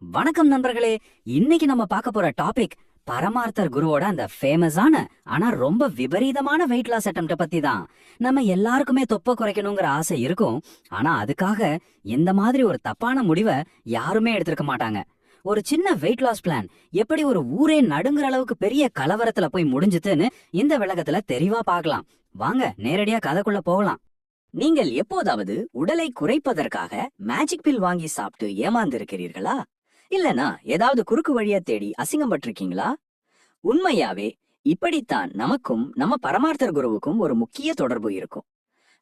வணக்கம் நண்பர்களே. இன்னைக்கு நம்ம பார்க்க போற டாபிக் பரமார்த்தர் குருவோட அந்த ஃபேமஸான ஆனா ரொம்ப விபரீதமான வெயிட் லாஸ் அட்டெம்ப்ட பத்தி தான். நம்ம எல்லாருக்குமே தொப்பை குறைக்கணுங்கிற ஆசை இருக்கும். ஆனா அதுக்காக இந்த மாதிரி ஒரு தப்பான முடிவை யாருமே எடுத்திருக்க மாட்டாங்க. ஒரு சின்ன வெயிட் லாஸ் பிளான் எப்படி ஒரு ஊரே நடுங்குற அளவுக்கு பெரிய கலவரத்துல போய் முடிஞ்சுதுன்னு இந்த விளக்கத்துல தெளிவா பார்க்கலாம். வாங்க நேரடியா கதைக்குள்ள போகலாம். நீங்கள் எப்போதாவது உடலை குறைப்பதற்காக மேஜிக் பில் வாங்கி சாப்பிட்டு ஏமாந்து இருக்கிறீர்களா? இல்லனா ஏதாவது குறுக்கு வழியா தேடி அசிங்கம் பட்டிருக்கீங்களா? உண்மையாவே இப்படித்தான் நமக்கும் நம்ம பரமார்த்தர் குருவுக்கும் ஒரு முக்கிய தொடர்பு இருக்கும்.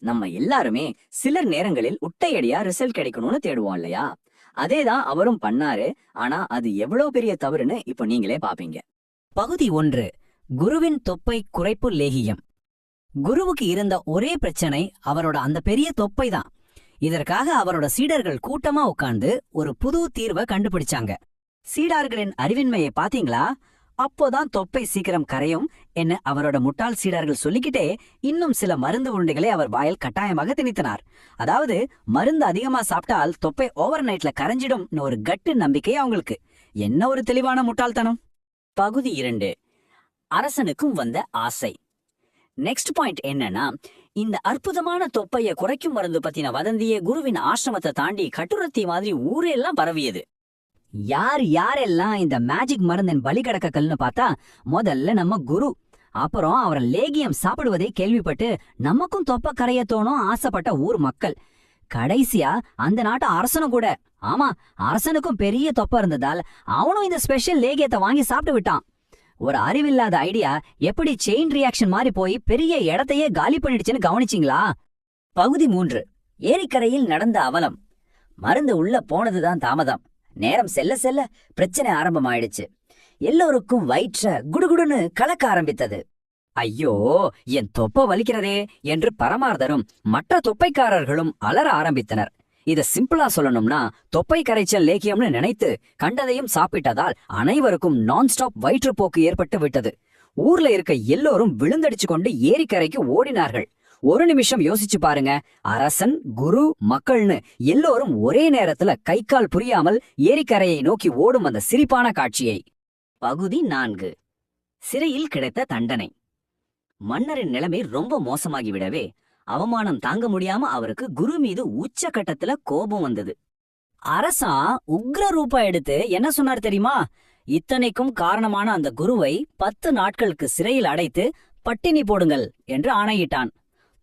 நம்ம எல்லாருமே சிலர் நேரங்களில் உட்டையடியா ரிசல்ட் கிடைக்கணும்னு தேடுவோம் இல்லையா? அதேதான் அவரும் பண்ணாரு. ஆனா அது எவ்வளவு பெரிய தவறுன்னு இப்ப நீங்களே பாப்பீங்க. பகுதி 1. குருவின் தொப்பை குறைப்பு லேகியம். குருவுக்கு இருந்த ஒரே பிரச்சனை அவரோட அந்த பெரிய தொப்பை தான். இதற்காக அவரோட சீடர்கள் கூட்டமா உட்கார்ந்து ஒரு புது தீர்வை கண்டுபிடிச்சாங்க. சீடர்களின் அறிவின்மையை பாத்தீங்களா? அப்போதான் தொப்பை சீக்கிரம் கரையும் என்ன அவரோட முட்டாள் சீடர்கள் சொல்லிக்கிட்டே இன்னும் சில மருந்து உருண்டைகளை அவர் வாயில் கட்டாயமாக திணித்தனார். அதாவது மருந்து அதிகமா சாப்பிட்டால் தொப்பை ஓவர் நைட்ல கரைஞ்சிடும் ஒரு கட்டு நம்பிக்கை அவங்களுக்கு. என்ன ஒரு தெளிவான முட்டாள்தனம். பகுதி 2. அரசனுக்கும் வந்த ஆசை. நெக்ஸ்ட் பாயிண்ட் என்னன்னா, இந்த அற்புதமான தொப்பைய குறைக்கும் மருந்து பத்தின வதந்தியே குருவின் ஆசிரமத்தை தாண்டி கட்டுரத்தி மாதிரி ஊரெல்லாம் பரவியது. யாரெல்லாம் இந்த மேஜிக் மருந்தின் பலி கடக்கல்னு பார்த்தா முதல்ல நம்ம குரு. அப்புறம் அவரை லேகியம் சாப்பிடுவதை கேள்விப்பட்டு நமக்கும் தொப்பை கரைய தோணும் ஆசைப்பட்ட ஊர் மக்கள். கடைசியா அந்த நாட்டு அரசனும் கூட. ஆமா, அரசனுக்கும் பெரிய தொப்பை இருந்ததால் அவனும் இந்த ஸ்பெஷல் லேகியத்தை வாங்கி சாப்பிட்டு விட்டான். ஒரு அறிவில்லாத ஐடியா எப்படி செயின் ரியாக்ஷன் மாதிரி போய் பெரிய இடத்தையே காலி பண்ணிடுச்சுன்னு கவனிச்சிங்களா? பகுதி 3. ஏரிக்கரையில் நடந்த அவலம். மருந்து உள்ள போனதுதான் தாமதம். நேரம் செல்ல செல்ல பிரச்சனை ஆரம்பமாயிடுச்சு. எல்லோருக்கும் வயிற்ற குடுகுடுன்னு கலக்க ஆரம்பித்தது. ஐயோ, என் தொப்பை வலிக்கிறதே என்று பரமார்த்தரும் மற்ற தொப்பைக்காரர்களும் அலற ஆரம்பித்தனர். இத சிம்பிளா சொல்லணும்னா, தொப்பை கரைச்சல் லேகியம்னு நினைத்து கண்டதையும் சாப்பிட்டதால் அனைவருக்கும் நான் ஸ்டாப் வயிற்றுப்போக்கு ஏற்பட்டு விட்டது. ஊர்ல இருக்க எல்லோரும் விழுந்தடிச்சு கொண்டு ஏரிக்கரைக்கு ஓடினார்கள். ஒரு நிமிஷம் யோசிச்சு பாருங்க. அரசன், குரு, மக்கள்னு எல்லோரும் ஒரே நேரத்துல கை கால் புரியாமல் ஏரிக்கரையை நோக்கி ஓடும் அந்த சிரிப்பான காட்சியை. பகுதி 4. சிறையில் கிடைத்த தண்டனை. மன்னரின் நிலைமை ரொம்ப மோசமாகிவிடவே அவமானம் தாங்க முடியாம அவருக்கு குரு மீது உச்ச கட்டத்துல கோபம் வந்தது. அரசா உக்ர ரூபா எடுத்து என்ன சொன்னார் தெரியுமா? இத்தனைக்கும் காரணமான அந்த குருவை 10 நாட்களுக்கு சிறையில் அடைத்து பட்டினி போடுங்கள் என்று ஆணையிட்டான்.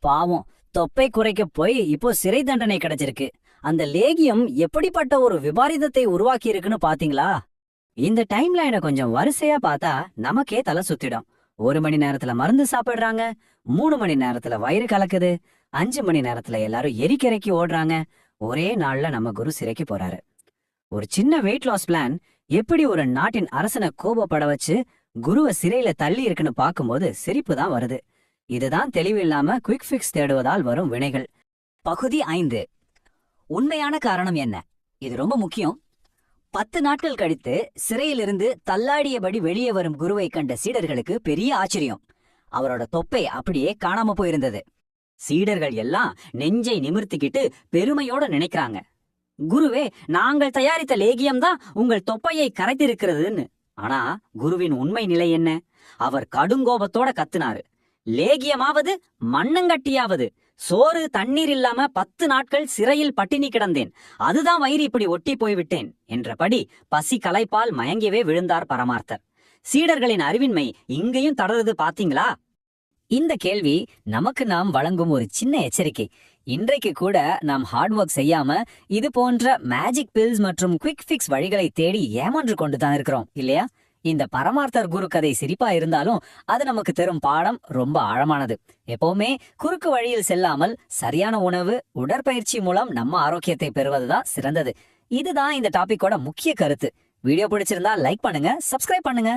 பாவம், தொப்பை குறைக்க போய் இப்போ சிறை தண்டனை கிடைச்சிருக்கு. அந்த லேகியம் எப்படிப்பட்ட ஒரு விபரீதத்தை உருவாக்கி இருக்குன்னு பாத்தீங்களா? இந்த டைம்லைனை கொஞ்சம் வரிசையா பார்த்தா நமக்கே தலை சுத்திடும். 1 மணி நேரத்துல மருந்து சாப்பிடுறாங்க, 3 மணி நேரத்துல வயிறு கலக்குது, 5 மணி நேரத்துல எல்லாரும் எரிக்கரைக்கு ஓடுறாங்க. ஒரே நாள்ல நம்ம குரு சிறைக்கு போறாரு. ஒரு சின்ன வெயிட் லாஸ் பிளான் எப்படி ஒரு நாட்டின் அரசனை கோபப்பட வச்சு குருவை சிறையில தள்ளி இருக்குன்னு பார்க்கும்போது சிரிப்பு தான் வருது. இதுதான் தெளிவு இல்லாம குவிக் ஃபிக்ஸ் தேடுவதால் வரும் வினைகள். பகுதி 5. உண்மையான காரணம் என்ன? இது ரொம்ப முக்கியம். 10 நாட்கள் கழித்து சிறையிலிருந்து தள்ளாடியபடி வெளியே வரும் குருவை கண்ட சீடர்களுக்கு பெரிய ஆச்சரியம். அவரோட தொப்பை அப்படியே காணாம போயிருந்தது. சீடர்கள் எல்லாம் நெஞ்சை நிமிர்த்திக்கிட்டு பெருமையோட நினைக்கிறாங்க, குருவே, நாங்கள் தயாரித்த லேகியம் தான் உங்கள் தொப்பையை கரைத்திருக்கிறதுன்னு. ஆனா குருவின் உண்மை நிலை என்ன? அவர் கடுங்கோபத்தோட கத்துனாரு, லேகியமாவது மண்ணங்கட்டியாவது, சோறு தண்ணீர் இல்லாம 10 நாட்கள் சிறையில் பட்டினி கிடந்தேன், அதுதான் வயிறு இப்படி ஒட்டி போய்விட்டேன் என்றபடி பசி களைப்பால் மயங்கியவே விழுந்தார் பரமார்த்தர். சீடர்களின் அறிவின்மை இங்கேயும் தொடருது பாத்தீங்களா? இந்த கேள்வி நமக்கு நாம் வழங்கும் ஒரு சின்ன எச்சரிக்கை. இன்றைக்கு கூட நாம் ஹார்ட் ஒர்க் செய்யாம இது போன்ற மேஜிக் பில்ஸ் மற்றும் குவிக் ஃபிக்ஸ் வழிகளை தேடி ஏமான்று கொண்டுதான் இருக்கிறோம் இல்லையா? இந்த பரமார்த்தர் குரு கதை சிரிப்பா இருந்தாலும் அது நமக்கு தரும் பாடம் ரொம்ப ஆழமானது. எப்பவுமே குறுக்கு வழியில் செல்லாமல் சரியான உணவு, உடற்பயிற்சி மூலம் நம்ம ஆரோக்கியத்தை பெறுவதுதான் சிறந்தது. இதுதான் இந்த டாபிக்கோட முக்கிய கருத்து. வீடியோ பிடிச்சிருந்தா லைக் பண்ணுங்க, சப்ஸ்கிரைப் பண்ணுங்க.